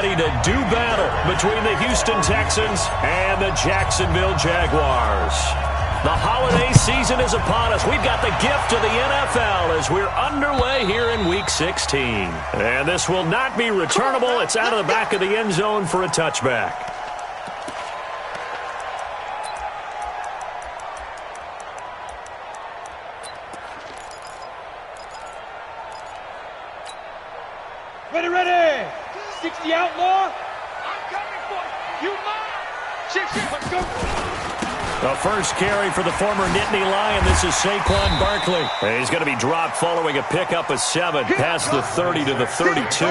ready to do battle between the Houston Texans and the Jacksonville Jaguars. The holiday season is upon us. We've got the gift of the NFL as we're underway here in Week 16. And this will not be returnable. It's out of the back of the end zone for a touchback. Ready. 60 outlaw. I'm coming for you. You mine. Let's go. The first carry for the former Nittany Lion. This is Saquon Barkley. He's going to be dropped following a pickup of 7 past the 30 to the 32.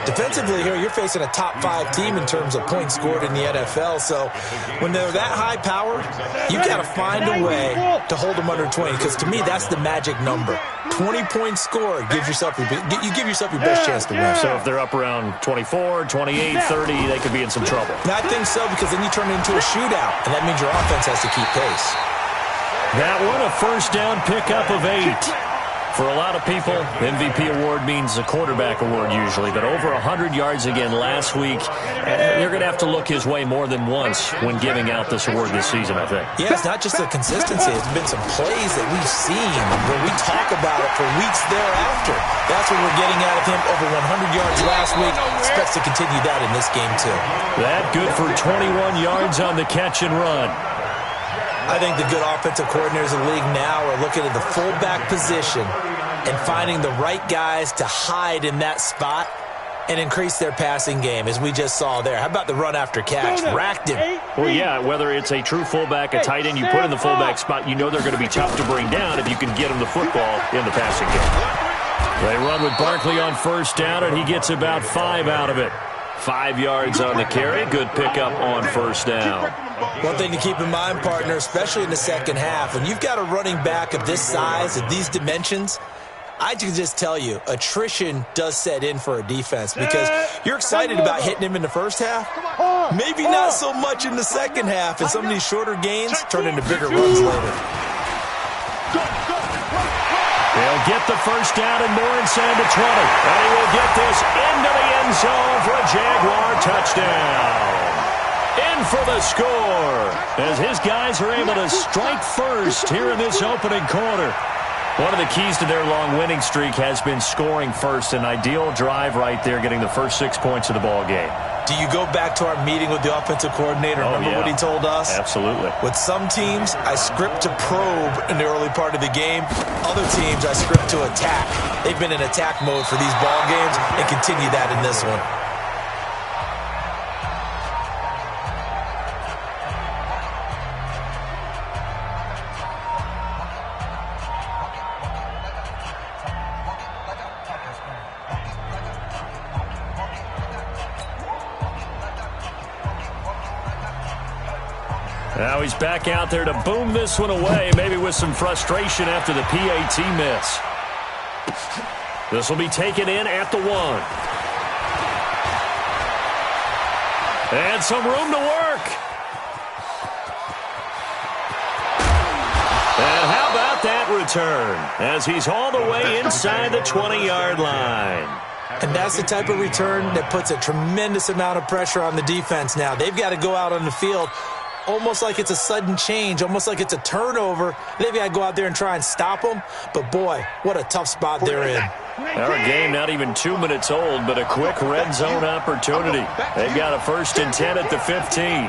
Defensively here, you're facing a top 5 team in terms of points scored in the NFL. So when they're that high powered, you got to find a way to hold them under 20. Because to me, that's the magic number. 20 points scored gives yourself you give yourself your best chance to win. So if they're up around 24, 28, 30, they could be in some trouble. I think so, because then you turn it into a shootout, and that means your offense has to keep pace. That one, a first down pickup of 8. For a lot of people, MVP award means a quarterback award usually, but over 100 yards again last week. You're going to have to look his way more than once when giving out this award this season, I think. Yeah, it's not just the consistency. It's been some plays that we've seen where we talk about it for weeks thereafter. That's what we're getting out of him. Over 100 yards last week. Expects to continue that in this game, too. That good for 21 yards on the catch and run. I think the good offensive coordinators in the league now are looking at the fullback position and finding the right guys to hide in that spot and increase their passing game, as we just saw there. How about the run after catch? Racked him. Well, yeah, whether it's a true fullback, a tight end you put in the fullback spot, you know they're going to be tough to bring down if you can get them the football in the passing game. They run with Barkley on first down, and he gets about 5 out of it. 5 yards on the carry. Good pickup on first down. One thing to keep in mind, partner, especially in the second half, when you've got a running back of this size, of these dimensions, I can just tell you, attrition does set in for a defense, because you're excited about hitting him in the first half. Maybe not so much in the second half, and some of these shorter gains turn into bigger runs later. They'll get the first down and more inside the 20. And he will get this into the end zone for a Jaguar touchdown. In for the score, as his guys are able to strike first here in this opening quarter. One of the keys to their long winning streak has been scoring first. An ideal drive right there, getting the first 6 points of the ball game. Do you go back to our meeting with the offensive coordinator? Remember what he told us? Absolutely. With some teams, I script to probe in the early part of the game. Other teams, I script to attack. They've been in attack mode for these ball games and continue that in this one. Now he's back out there to boom this one away, maybe with some frustration after the PAT miss. This will be taken in at the 1. And some room to work. And how about that return, as he's all the way inside the 20-yard line. And that's the type of return that puts a tremendous amount of pressure on the defense now. They've got to go out on the field almost like it's a sudden change, almost like it's a turnover. They've got to go out there and try and stop them. But, boy, what a tough spot they're in. Our game not even 2 minutes old, but a quick red zone opportunity. They've got a 1st and 10 at the 15.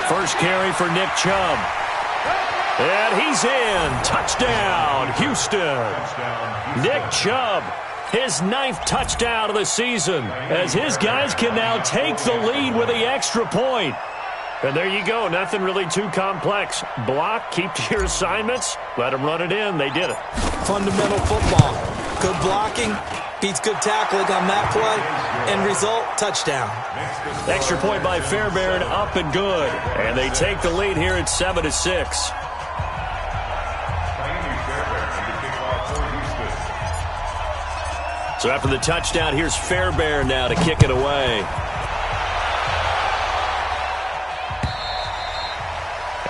First carry for Nick Chubb. And he's in. Touchdown, Houston. Nick Chubb, his 9th touchdown of the season, as his guys can now take the lead with the extra point. And there you go. Nothing really too complex. Block, keep to your assignments, let them run it in. They did it. Fundamental football. Good blocking beats good tackling on that play. End result, touchdown. Extra point by Fairbairn, up and good. And they take the lead here at 7-6. So after the touchdown, here's Fairbairn now to kick it away.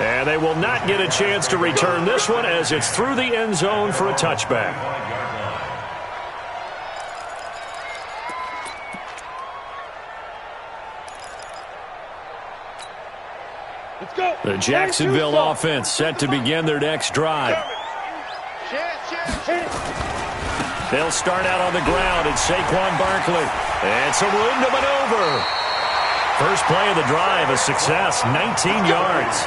And they will not get a chance to return this one, as it's through the end zone for a touchback. Let's go. The Jacksonville offense set to begin their next drive. They'll start out on the ground. It's Saquon Barkley. And some room to maneuver. First play of the drive, a success, 19 yards.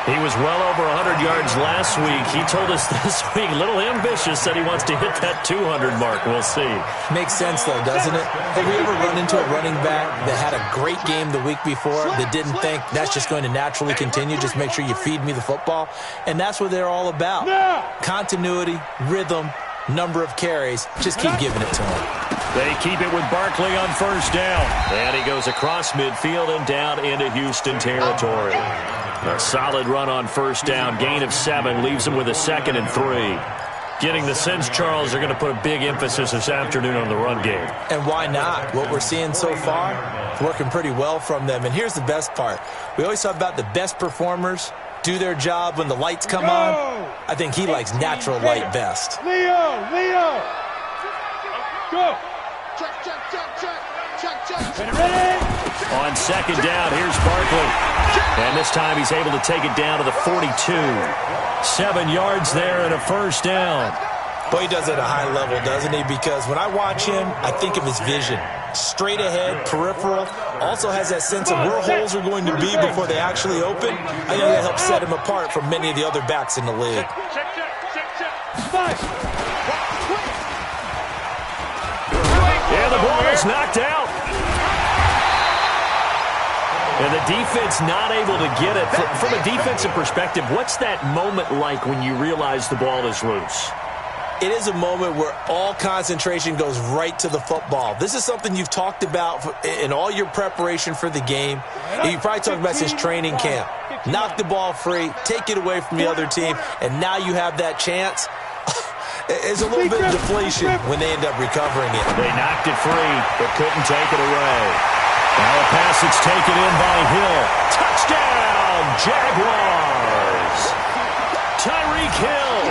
He was well over 100 yards last week. He told us this week, a little ambitious, said he wants to hit that 200 mark. We'll see. Makes sense, though, doesn't it? Have you ever run into a running back that had a great game the week before that didn't think that's just going to naturally continue? Just make sure you feed me the football. And that's what they're all about. Continuity, rhythm, number of carries. Just keep giving it to him. They keep it with Barkley on first down. And he goes across midfield and down into Houston territory. A solid run on first down. Gain of 7 leaves him with a 2nd and 3. Getting the sense, Charles, they're going to put a big emphasis this afternoon on the run game. And why not? What we're seeing so far, working pretty well from them. And here's the best part. We always talk about the best performers do their job when the lights come on. I think he likes natural light best. Leo. Go. Ready. On second down, here's Barkley. And this time he's able to take it down to the 42. 7 yards there and a first down. Boy, he does it at a high level, doesn't he? Because when I watch him, I think of his vision. Straight ahead, peripheral. Also has that sense of where holes are going to be before they actually open. I think that helps set him apart from many of the other backs in the league. And the ball is knocked out. And the defense not able to get it. From a defensive perspective, what's that moment like when you realize the ball is loose? It is a moment where all concentration goes right to the football. This is something you've talked about in all your preparation for the game. You probably talked about since training camp. Knock the ball free, take it away from the other team, and now you have that chance. There's a little bit of deflation when they end up recovering it. They knocked it free, but couldn't take it away. Now a pass that's taken in by Hill. Touchdown, Jaguars! Tyreek Hill,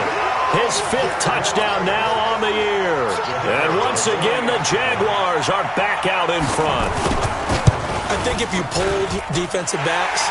his 5th touchdown now on the year. And once again, the Jaguars are back out in front. I think if you polled defensive backs,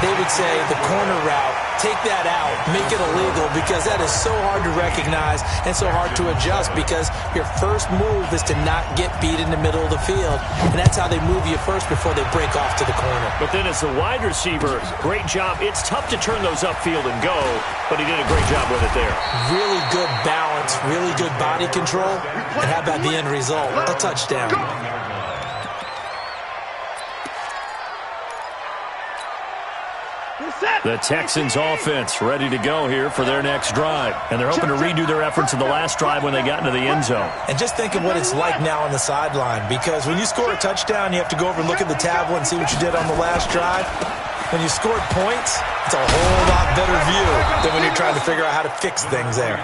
they would say the corner route, take that out, make it illegal, because that is so hard to recognize and so hard to adjust, because your first move is to not get beat in the middle of the field, and that's how they move you first before they break off to the corner. But then as the wide receiver, great job. It's tough to turn those upfield and go, but he did a great job with it there. Really good balance, really good body control, and how about the end result? A touchdown. The Texans offense ready to go here for their next drive. And they're hoping to redo their efforts in the last drive when they got into the end zone. And just think of what it's like now on the sideline, because when you score a touchdown, you have to go over and look at the tablet and see what you did on the last drive. When you scored points, it's a whole lot better view than when you're trying to figure out how to fix things there.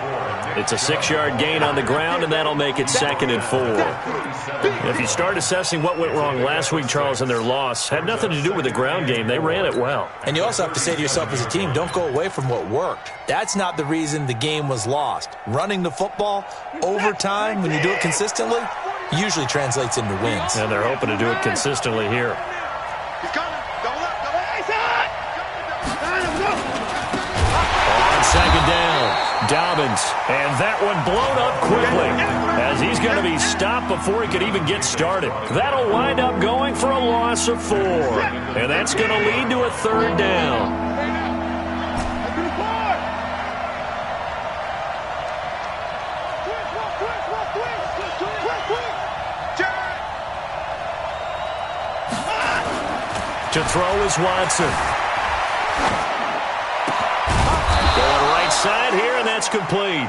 It's a 6-yard gain on the ground, and that'll make it 2nd and 4. If you start assessing what went wrong last week, Charles, in their loss, had nothing to do with the ground game. They ran it well. And you also have to say to yourself as a team, don't go away from what worked. That's not the reason the game was lost. Running the football over time, when you do it consistently, usually translates into wins. And they're hoping to do it consistently here. On second down, Dobbins, and that one blown up quickly as he's going to be stopped before he could even get started. That'll wind up going for a loss of 4, and that's going to lead to a 3rd down. To throw is Watson. Going right side here, and that's complete.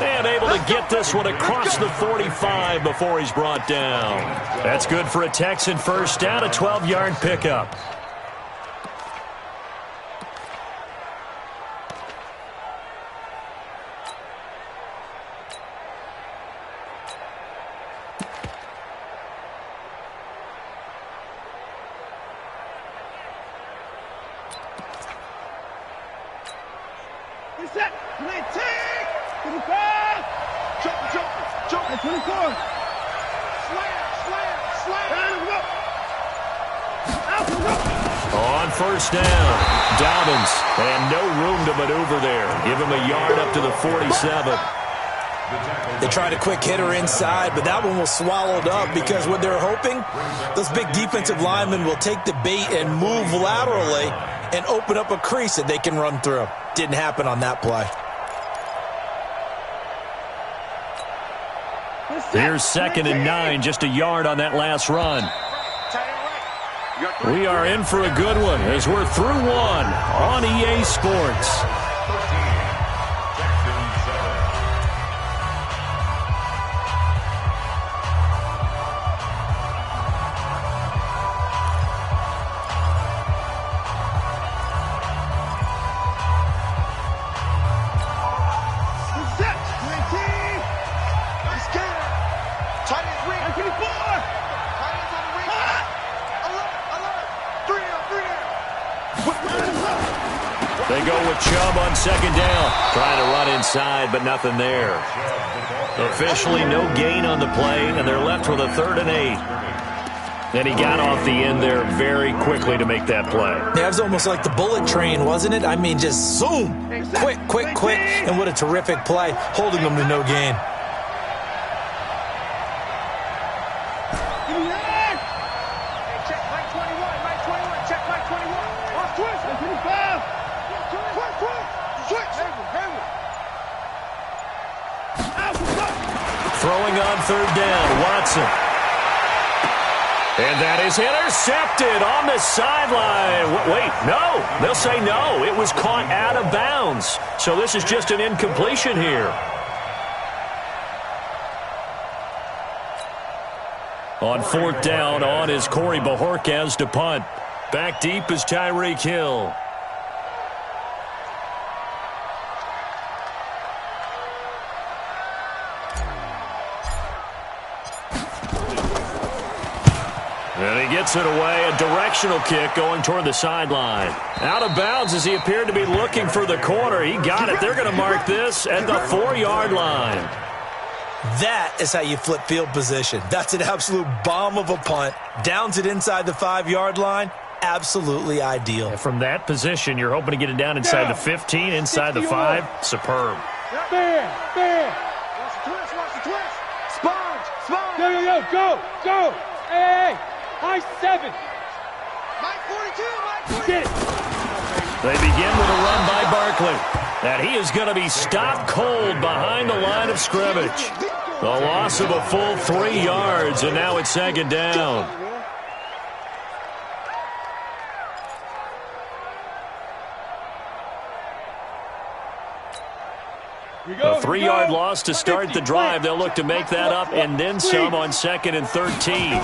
And able to get this one across the 45 before he's brought down. That's good for a Texan first down, a 12-yard pickup. Reset. 19. 25. Jump. 24. Slam. On first down. Dobbins, and no room to maneuver there. Give him a yard up to the 47. They tried a quick hitter inside, but that one was swallowed up because what they're hoping, those big defensive linemen will take the bait and move laterally and open up a crease that they can run through. Didn't happen on that play. Here's 2nd and 9, just a yard on that last run. We are in for a good one as we're through one on EA Sports. They go with Chubb on 2nd down. Trying to run inside, but nothing there. Officially no gain on the play, and they're left with a 3rd and 8. And he got off the end there very quickly to make that play. That was almost like the bullet train, wasn't it? I mean, just zoom. Quick, quick, quick. And what a terrific play, holding them to no gain. Throwing on 3rd down, Watson. And that is intercepted on the sideline. Wait, no. They'll say no. It was caught out of bounds. So this is just an incompletion here. On 4th down, on is Corey Bajorquez to punt. Back deep is Tyreek Hill. And he gets it away, a directional kick going toward the sideline. Out of bounds as he appeared to be looking for the corner. He got it. They're going to mark this at the 4-yard line. That is how you flip field position. That's an absolute bomb of a punt. Downs it inside the 5-yard line. Absolutely ideal. And from that position, you're hoping to get it down inside the 15, inside the 5. Superb. Watch the twist. Sponge. Go. Hey. High 7. Mike 42. Get it. They begin with a run by Barkley. And he is going to be stopped cold behind the line of scrimmage. The loss of a full 3 yards, and now it's 2nd down. A 3-yard loss to start the drive. They'll look to make that up and then some on 2nd and 13.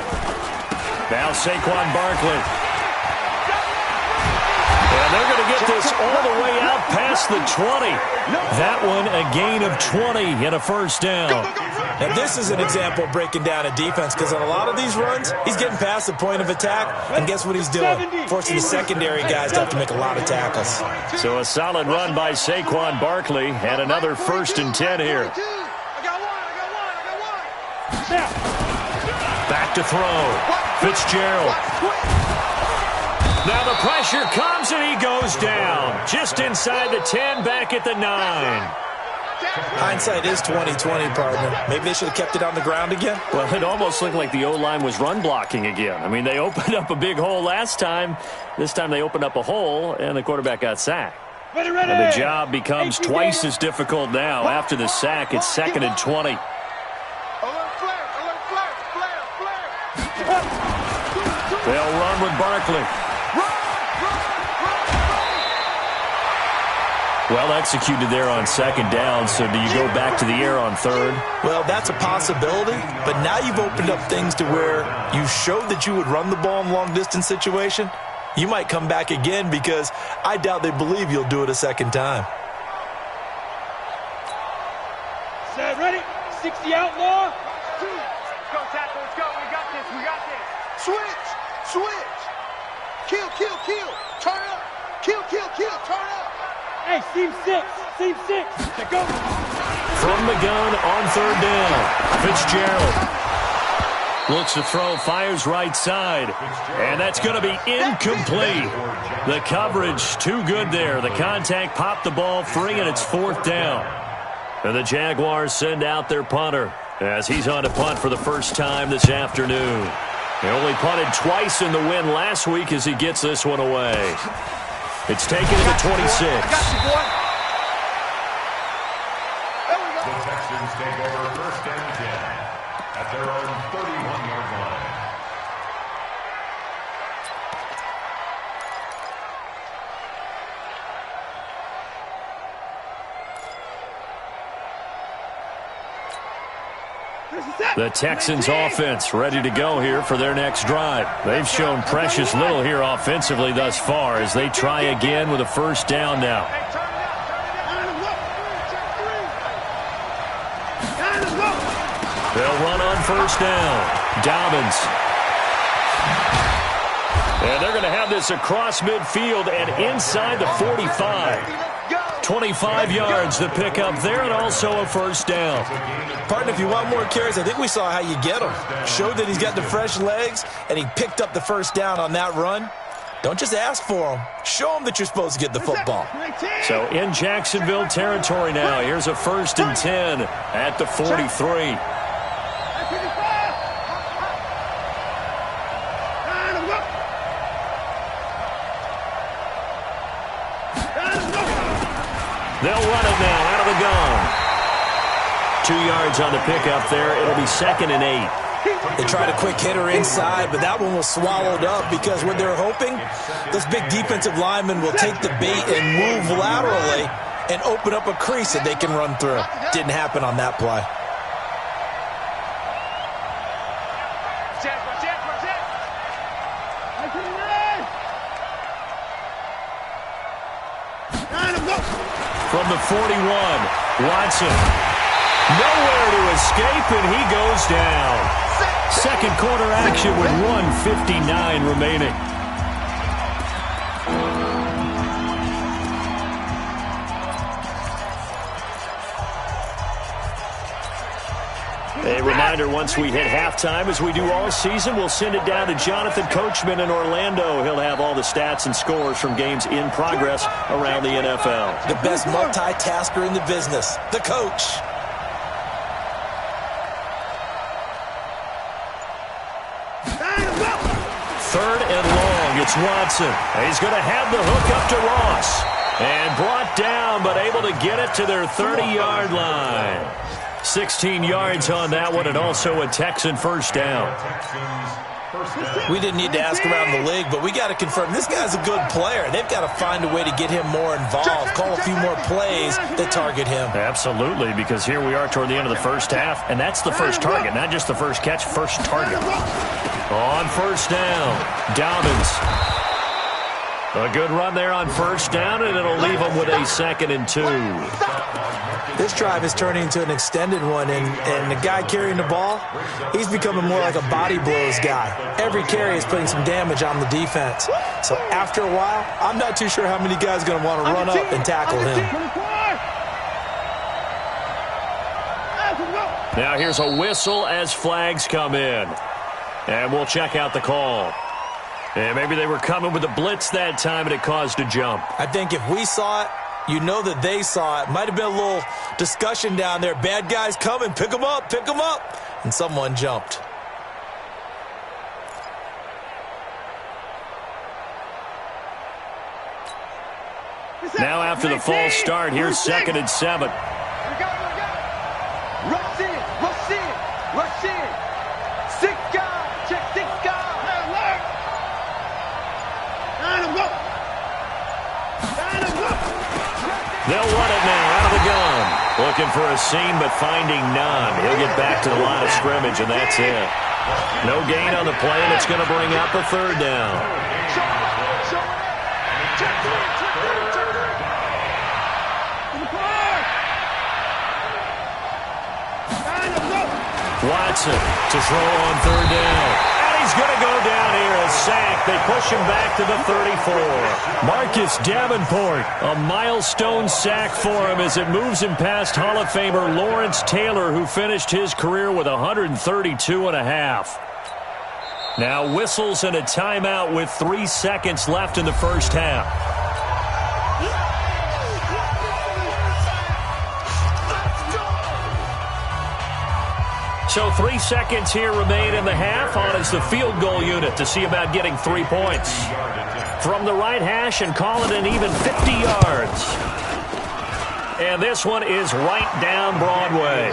Now Saquon Barkley. And they're going to get this all the way out past the 20. That one a gain of 20 and a first down. Now this is an example of breaking down a defense because on a lot of these runs, he's getting past the point of attack. And guess what he's doing? Forcing the secondary guys to have to make a lot of tackles. So a solid run by Saquon Barkley and another 1st and 10 here. Back to throw. Fitzgerald. Now the pressure comes and he goes down. Just inside the 10, back at the 9. Hindsight is 20/20, partner. Maybe they should have kept it on the ground again. Well, it almost looked like the O-line was run blocking again. I mean, they opened up a big hole last time. This time they opened up a hole, and the quarterback got sacked. And the job becomes twice as difficult now. After the sack, it's 2nd and 20. They'll run with Barkley. Well executed there on 2nd down, so do you go back to the air on 3rd? Well, that's a possibility, but now you've opened up things to where you showed that you would run the ball in long-distance situation. You might come back again because I doubt they believe you'll do it a 2nd time. Set, ready? 60 outlaw. Go, tackle, let's go. We got this. Switch. Kill. Turn up. Kill. Turn up. Hey, seam 6. Go. From the gun on 3rd down. Fitzgerald. Looks to throw, fires right side. And that's going to be incomplete. The coverage too good there. The contact popped the ball free, and it's 4th down. And the Jaguars send out their punter as he's on to punt for the first time this afternoon. He only punted twice in the win last week as he gets this one away. It's taken to the 26. The Texans take over 1st and 10 at their own 31-yard line. The Texans offense ready to go here for their next drive. They've shown precious little here offensively thus far as they try again with a 1st down now. They'll run on 1st down. Dobbins. And they're going to have this across midfield and inside the 45. 25 yards to pick up there, and also a 1st down. Partner, if you want more carries, I think we saw how you get them. Showed that he's got the fresh legs, and he picked up the 1st down on that run. Don't just ask for them. Show them that you're supposed to get the football. So in Jacksonville territory now. Here's a 1st and 10 at the 43. They'll run it now out of the gun. 2 yards on the pickup there. It'll be 2nd and 8. They tried a quick hitter inside, but that one was swallowed up because what they're hoping, those big defensive linemen will take the bait and move laterally and open up a crease that they can run through. Didn't happen on that play. From the 41, Watson. Nowhere to escape, and he goes down. 2nd quarter action with 1:59 remaining. A reminder, once we hit halftime, as we do all season, we'll send it down to Jonathan Coachman in Orlando. He'll have all the stats and scores from games in progress around the NFL. The best multitasker in the business, the coach. Third and long, it's Watson. He's going to have the hook up to Ross. And brought down, but able to get it to their 30-yard line. 16 yards on that one, and also a Texan 1st down. We didn't need to ask around the league, but we got to confirm this guy's a good player. They've got to find a way to get him more involved, call a few more plays that target him. Absolutely, because here we are toward the end of the 1st half, and that's the first target, not just the first catch, first target. On 1st down, Dobbins. A good run there on 1st down, and it'll leave them with a 2nd and 2. This drive is turning into an extended one, and the guy carrying the ball, he's becoming more like a body blows guy. Every carry is putting some damage on the defense. So after a while, I'm not too sure how many guys are going to want to run up and tackle him. Now here's a whistle as flags come in. And we'll check out the call. And maybe they were coming with a blitz that time, and it caused a jump. I think if we saw it, you know that they saw it. Might have been a little discussion down there. Bad guys coming. Pick them up. Pick them up. And someone jumped. Now after the false start, here's 2nd and 7. Rush in. Rush in. Rush in. 6 guys. Check 6 guys. They'll run it now out of the gun. Looking for a seam, but finding none. He'll get back to the line of scrimmage, and that's it. No gain on the play, and it's going to bring up a 3rd down. Watson to throw on 3rd down. And he's going to go down here, a sack. They push him back to the 34. Marcus Davenport, a milestone sack for him as it moves him past Hall of Famer Lawrence Taylor, who finished his career with 132 and a half. Now whistles and a timeout with 3 seconds left in the first half. So 3 seconds here remain in the half. On is the field goal unit to see about getting 3 points. From the right hash and call it an even 50 yards. And this one is right down Broadway.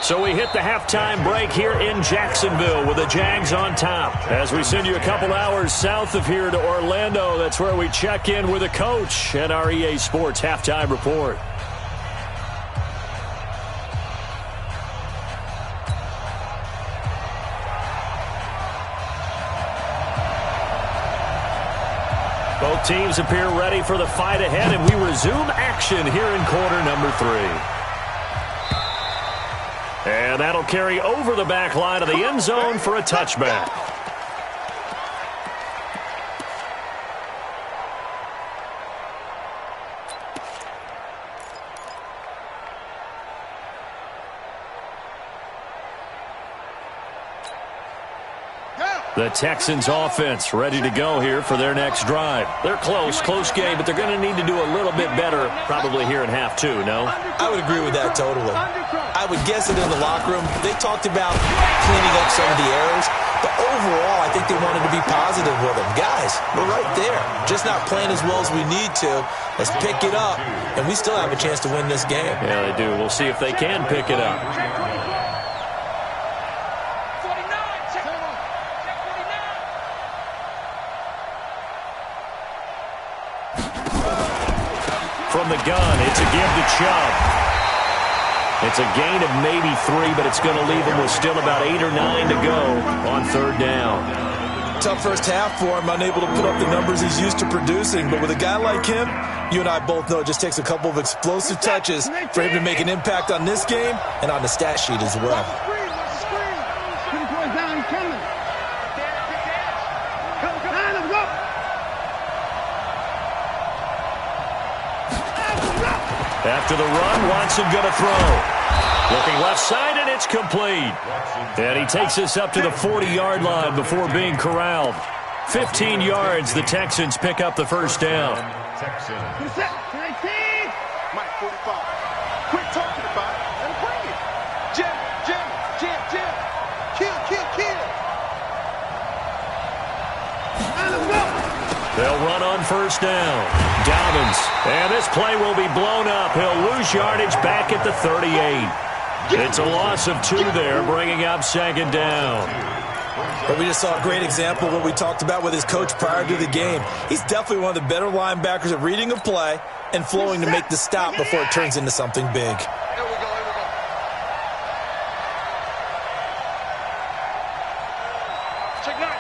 So we hit the halftime break here in Jacksonville with the Jags on top. As we send you a couple hours south of here to Orlando, that's where we check in with the coach and our EA Sports halftime report. Both teams appear ready for the fight ahead, and we resume action here in quarter number 3. And that'll carry over the back line of the end zone for a touchback. The Texans offense ready to go here for their next drive. They're close game, but they're going to need to do a little bit better probably here in half 2, no? I would agree with that totally. I would guess it in the locker room. They talked about cleaning up some of the errors, but overall I think they wanted to be positive with them. Guys, we're right there. Just not playing as well as we need to. Let's pick it up, and we still have a chance to win this game. Yeah, they do. We'll see if they can pick it up. From the gun, it's a give to Chubb. It's a gain of maybe 3, but it's going to leave him with still about 8 or 9 to go on third down. Tough first half for him, unable to put up the numbers he's used to producing. But with a guy like him, you and I both know it just takes a couple of explosive touches for him to make an impact on this game and on the stat sheet as well. After the run, Watson going to throw. Looking left side, and it's complete. And he takes us up to the 40-yard line before being corralled. 15 yards, the Texans pick up the first down. Mike 45. Quit talking about it and bring it. Jim. Kill. They'll run on first down. Dobbins. And this play will be blown up. He'll lose yardage back at the 38. It's a loss of 2 there, bringing up second down. But we just saw a great example of what we talked about with his coach prior to the game. He's definitely one of the better linebackers at reading a play and flowing to make the stop before it turns into something big. Here we go. Check it out.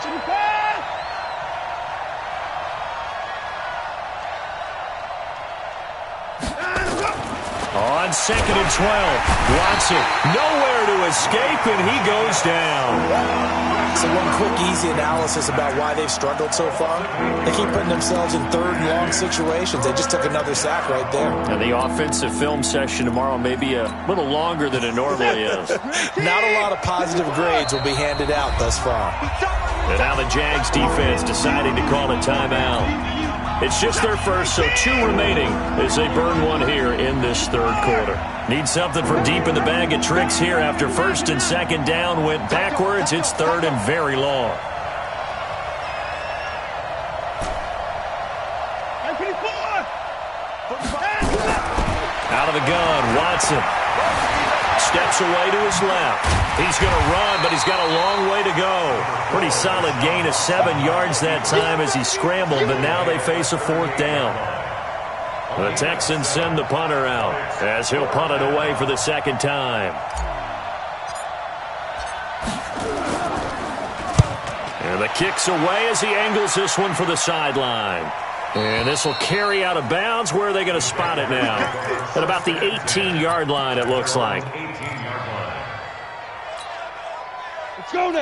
On second and 12, Watson nowhere to escape, and he goes down. So one quick, easy analysis about why they've struggled so far. They keep putting themselves in third and long situations. They just took another sack right there. And the offensive film session tomorrow may be a little longer than it normally is. Not a lot of positive grades will be handed out thus far. And now the Jags defense deciding to call a timeout. It's just their first, so 2 remaining as they burn 1 here in this third quarter. Need something from deep in the bag of tricks here after first and second down went backwards. It's third and very long. Out of the gun, Watson. Steps away to his left. He's going to run, but he's got a long way to go. Pretty solid gain of 7 yards that time as he scrambled, but now they face a 4th down. The Texans send the punter out as he'll punt it away for the second time. And the kick's away as he angles this one for the sideline. And this will carry out of bounds. Where are they going to spot it now? At about the 18-yard line, it looks like.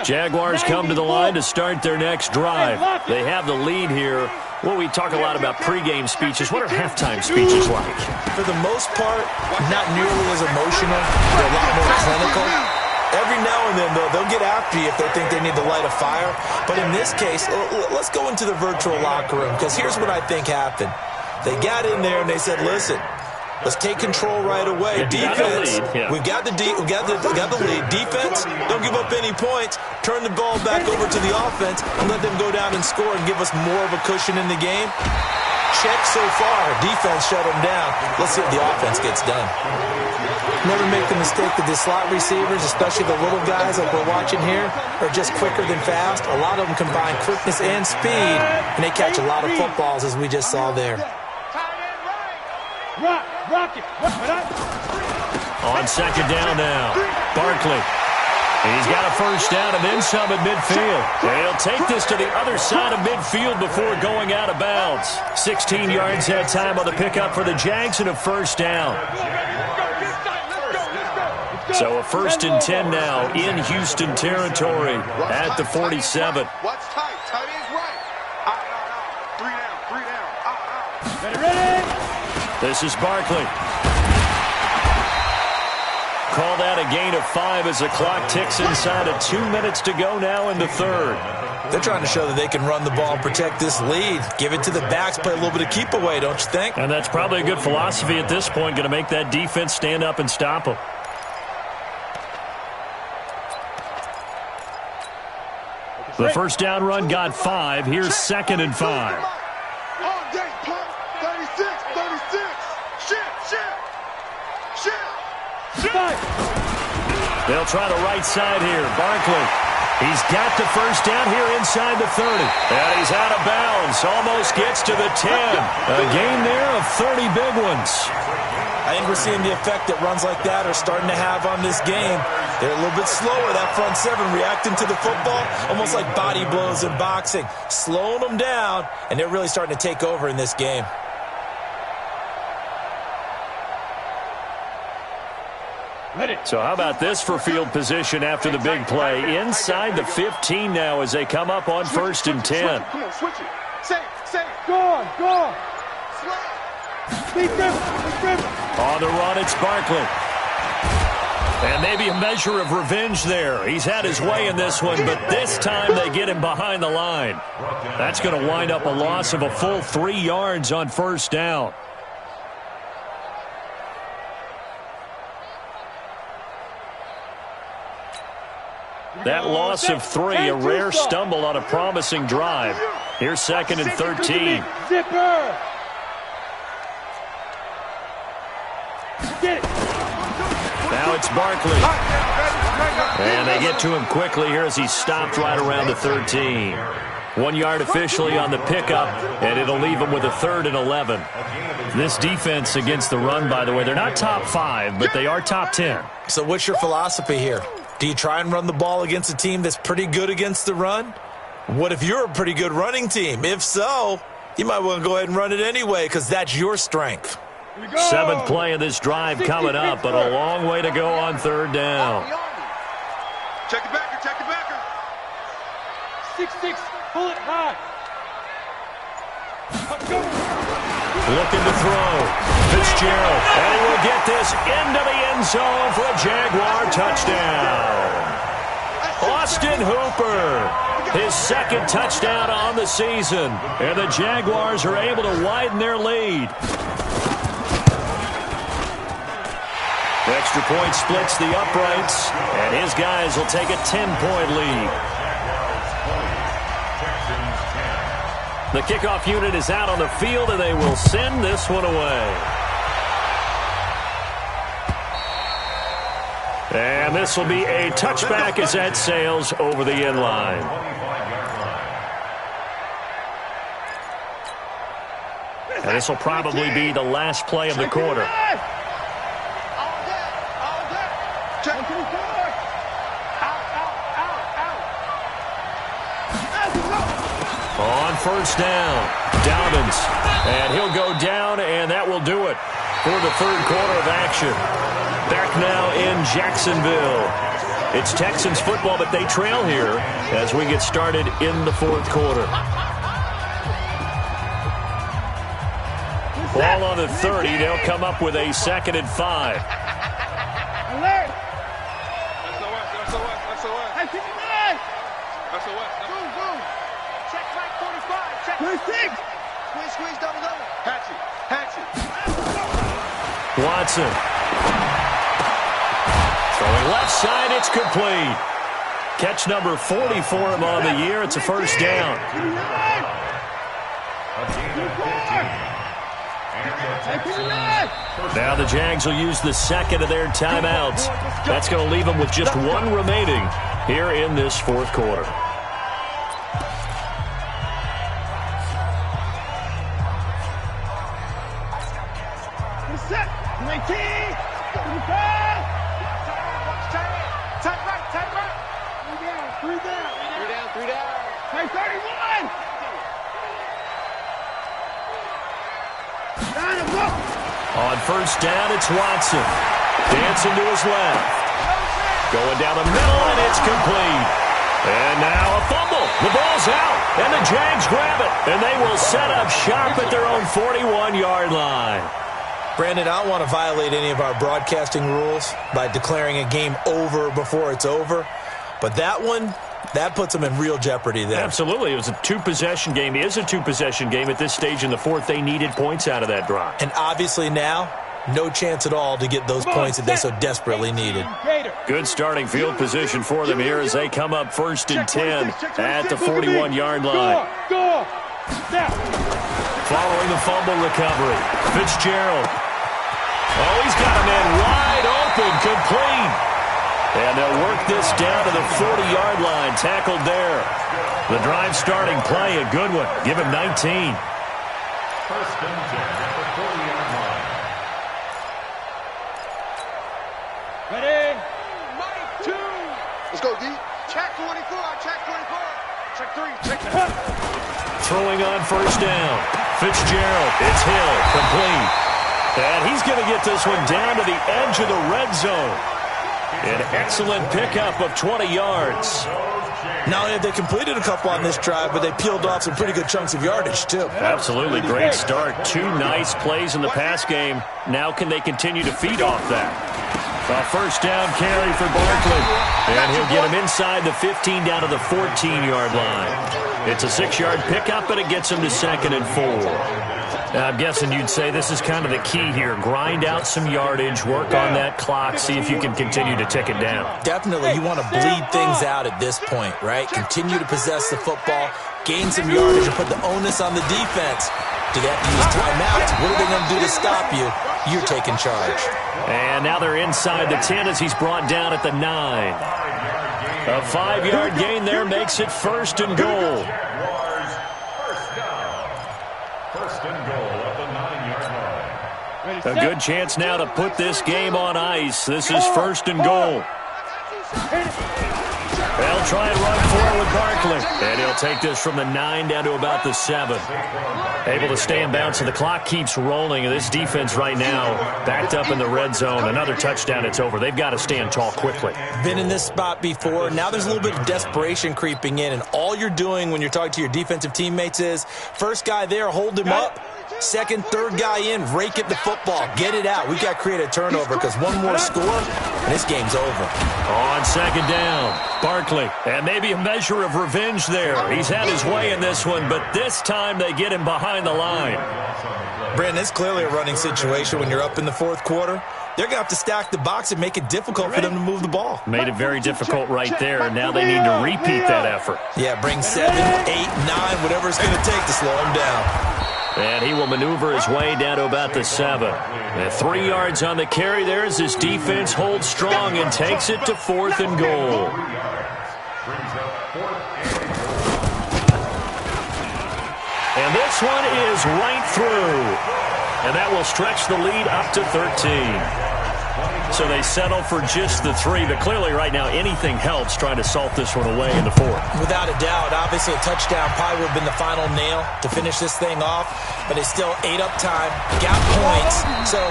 Jaguars come to the line to start their next drive. They have the lead here. Well, we talk a lot about pregame speeches. What are halftime speeches like? For the most part, not nearly as emotional. They're a lot more clinical. Every now and then, though, they'll get after you if they think they need to light a fire. But in this case, let's go into the virtual locker room, because here's what I think happened. They got in there and they said, listen, let's take control right away. Defense, we've got the lead. Defense, don't give up any points. Turn the ball back over to the offense and let them go down and score and give us more of a cushion in the game. Check so far. Defense shut them down. Let's see if the offense gets done. Never make the mistake that the slot receivers, especially the little guys like we're watching here, are just quicker than fast. A lot of them combine quickness and speed, and they catch a lot of footballs, as we just saw there. Rock it. On second down now, Barkley. He's got a first down and then some at midfield. They'll take this to the other side of midfield before going out of bounds. 16 yards that time on the pickup for the Jags and a first down. So a 1st and 10 now in Houston territory at the 47. Watch tight. Tight ends right. Three down. Ready? This is Barkley. Call that a gain of 5 as the clock ticks inside of 2 minutes to go now in the third. They're trying to show that they can run the ball and protect this lead. Give it to the backs, play a little bit of keep away, don't you think? And that's probably a good philosophy at this point, going to make that defense stand up and stop them. The first down run got 5. Here's 2nd and 5. All day, pump. 36. Shit. They'll try the right side here. Barkley. He's got the first down here inside the 30. And he's out of bounds. Almost gets to the 10. A gain there of 30 big ones. I think we're seeing the effect that runs like that are starting to have on this game. They're a little bit slower, that front seven, reacting to the football, almost like body blows in boxing, slowing them down, and they're really starting to take over in this game. So how about this for field position after the big play? Inside the 15 now as they come up on 1st and 10. Come on, switch it. Say it. Go on. On the run, it's Barkley. And maybe a measure of revenge there. He's had his way in this one, but this time they get him behind the line. That's going to wind up a loss of a full 3 yards on 1st down. That loss of 3, a rare stumble on a promising drive. Here's 2nd and 13. Zipper. Get it. Now it's Barkley. And they get to him quickly here as he's stopped right around the 13. 1 yard officially on the pickup, and it'll leave him with a 3rd and 11. This defense against the run, by the way, they're not top 5, but they are top 10. So what's your philosophy here? Do you try and run the ball against a team that's pretty good against the run? What if you're a pretty good running team? If so, you might want to go ahead and run it anyway because that's your strength. 7th play of this drive coming up, but a long way to go on 3rd down. Check the backer. 6-6, pull it high. Looking to throw. Fitzgerald, and he will get this into the end zone for a Jaguar touchdown. Austin Hooper, his 2nd touchdown on the season, and the Jaguars are able to widen their lead. The extra point splits the uprights, and his guys will take a 10-point lead. The kickoff unit is out on the field, and they will send this one away. And this will be a touchback as that sails over the end line. And this will probably be the last play of the quarter. On 1st down, Dobbins, and he'll go down, and that will do it for the 3rd quarter of action. Back now in Jacksonville. It's Texans football, but they trail here as we get started in the 4th quarter. Ball on the 30. They'll come up with a 2nd and 5. Check right 45. Check. 26. Squeeze, double. Hatch it. Watson. Throwing left side, it's complete. Catch number 40 for him on the year. It's a first down. Now the Jags will use the second of their timeouts. That's going to leave them with just one remaining here in this fourth quarter. Set. 19. 25. Tight right. Three down. Hey, 31. Down and go. On first down, it's Watson. Dancing to his left. Going down the middle, and it's complete. And now a fumble. The ball's out, and the Jags grab it. And they will set up shop at their own 41-yard line. Brandon, I don't want to violate any of our broadcasting rules by declaring a game over before it's over. But that one, that puts them in real jeopardy there. Absolutely. It was a two-possession game. It is a two-possession game at this stage in the fourth. They needed points out of that drive. And obviously now, no chance at all to get those points that they so desperately needed. Good starting field position for them here as they come up first and 10 at the 41-yard line. Go. Following the fumble recovery, Fitzgerald. Oh, he's got a man wide open, complete. And they'll work this down to the 40-yard line, tackled there. The drive starting play, a good one. Give him 19. First and 10 at the 40-yard line. Ready? Mike, 2. Let's go, D. Check 24. Check 24. Check 3. Check. Throwing on first down. Fitzgerald, it's Hill, complete. And he's going to get this one down to the edge of the red zone. An excellent pickup of 20 yards. Not only have they completed a couple on this drive, but they peeled off some pretty good chunks of yardage, too. Absolutely great start. Two nice plays in the pass game. Now can they continue to feed off that? A first down carry for Barkley. And he'll get him inside the 15 down to the 14-yard line. It's a 6-yard pickup, and it gets him to 2nd and 4. I'm guessing you'd say this is kind of the key here. Grind out some yardage, work on that clock, see if you can continue to tick it down. Definitely, you want to bleed things out at this point, right? Continue to possess the football, gain some yardage, and put the onus on the defense. Do they have to use timeouts? What are they going to do to stop you? You're taking charge. And now they're inside the 10 as he's brought down at the 9. A 5-yard gain there makes it first and goal. A good chance now to put this game on ice. This is first and goal. They'll try and run forward with Barkley. And he'll take this from the 9 down to about the 7. Able to stay in bounds, so the clock keeps rolling. And this defense right now backed up in the red zone. Another touchdown, it's over. They've got to stand tall quickly. Been in this spot before. Now there's a little bit of desperation creeping in. And all you're doing when you're talking to your defensive teammates is, first guy there, hold him up. Second, third guy in, rake at the football. Get it out. We've got to create a turnover because one more score, and this game's over. On second down, Barkley. And maybe a measure of revenge there. He's had his way in this one, but this time they get him behind the line. Brandon, it's clearly a running situation when you're up in the fourth quarter. They're going to have to stack the box and make it difficult for them to move the ball. Made it very difficult right there, and now they need to repeat that effort. Yeah, bring 7, 8, 9, whatever it's going to take to slow them down. And he will maneuver his way down to about the 7. And 3 yards on the carry there as his defense holds strong and takes it to 4th and goal. And this one is right through. And that will stretch the lead up to 13. So they settle for just the 3, but clearly right now anything helps trying to salt this one away in the 4th. Without a doubt, obviously a touchdown probably would have been the final nail to finish this thing off, but it's still ate up time, got points, so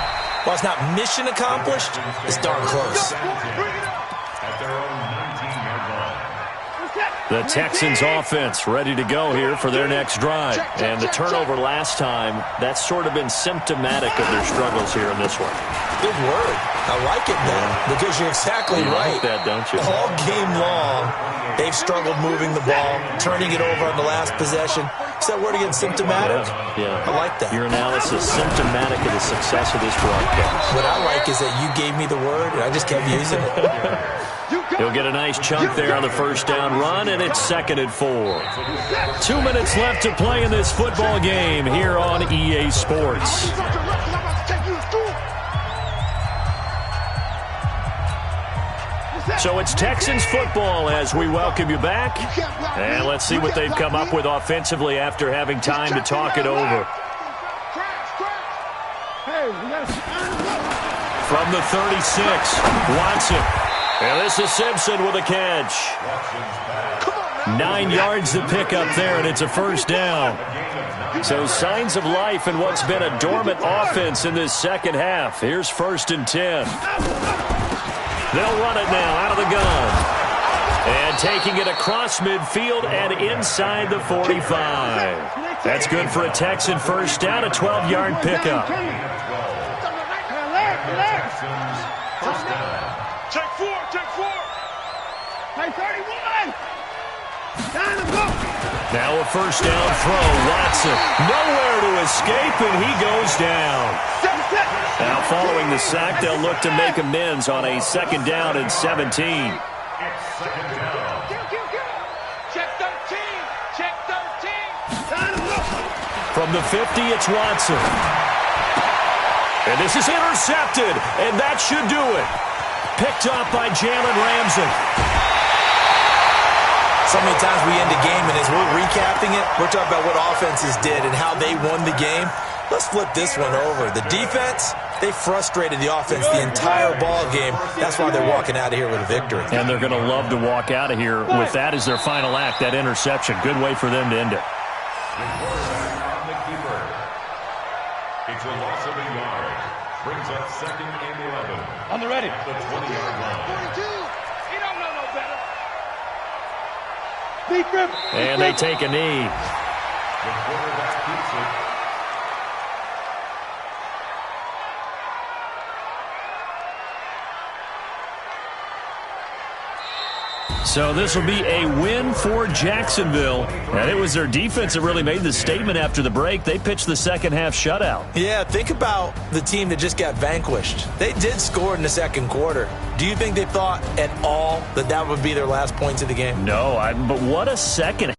while it's not mission accomplished, it's darn close. At their own 19-yard line. The Texans offense ready to go here for their next drive. And the turnover last time, that's sort of been symptomatic of their struggles here in this one. Good word. I like it now because you're exactly right. Like that, don't you? All game long, they've struggled moving the ball, turning it over on the last possession. Is that word again, symptomatic? Yeah. I like that. Your analysis, symptomatic of the success of this broadcast. What I like is that you gave me the word, and I just kept using it. He'll get a nice chunk there on the first down run, and it's 2nd and 4. 2 minutes left to play in this football game here on EA Sports. So it's Texans football as we welcome you back. And let's see what they've come up with offensively after having time to talk it over. From the 36, Watson. And this is Simpson with a catch. 9 yards to pick up there, and it's a first down. So signs of life in what's been a dormant offense in this second half. Here's 1st and 10. They'll run it now out of the gun. And taking it across midfield and inside the 45. That's good for a Texan first down, a 12-yard pickup. Check 4. Hey, 31. Now a first down throw. Watson nowhere to escape, and he goes down. Now following the sack, they'll look to make amends on a 2nd down and 17. Check 13. Check 13. From the 50, it's Watson. And this is intercepted, and that should do it. Picked up by Jalen Ramsey. So many times we end a game, and as we're recapping it, we're talking about what offenses did and how they won the game. Let's flip this one over. The defense, they frustrated the offense the entire ball game. That's why they're walking out of here with a victory. And they're going to love to walk out of here with that as their final act, that interception. Good way for them to end it. It's a loss of a yard. Brings up 2nd and 11. On the ready. The 20-yard line. 42. He don't know no better. Deep grip. And they take a knee. The quarterback keeps it. So this will be a win for Jacksonville. And it was their defense that really made the statement after the break. They pitched the second half shutout. Yeah, think about the team that just got vanquished. They did score in the second quarter. Do you think they thought at all that that would be their last points of the game? No, but what a second